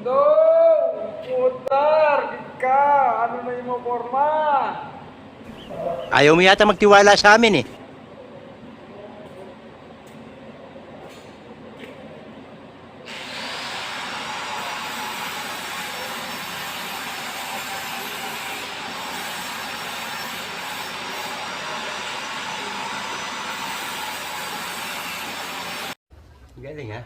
Dong! Putar! Ka! Ano na yung forma? Ayaw mo yata magtiwala sa amin eh. Galing ha?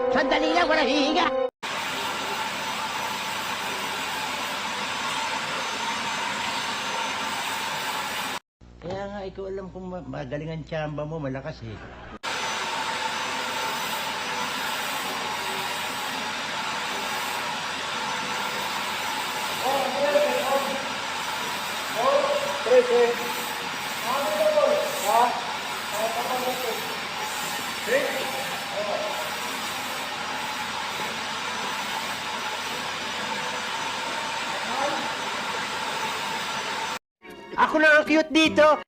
Sandali lang, walang hihinga! Kaya nga, ikaw alam kung magaling ang tsamba mo, malakas eh. Ako lang ang cute dito!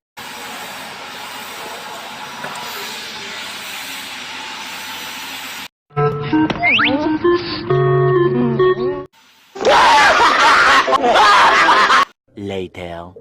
Later.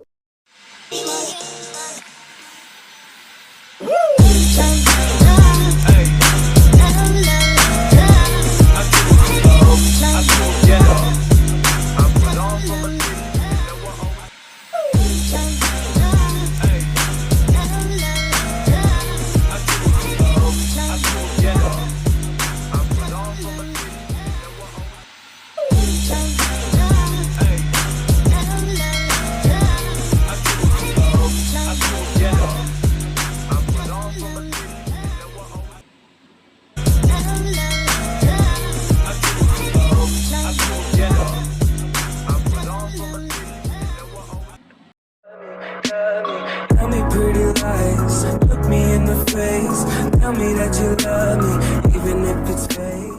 Tell me pretty lies, look me in the face. Tell me that you love me, even if it's fake.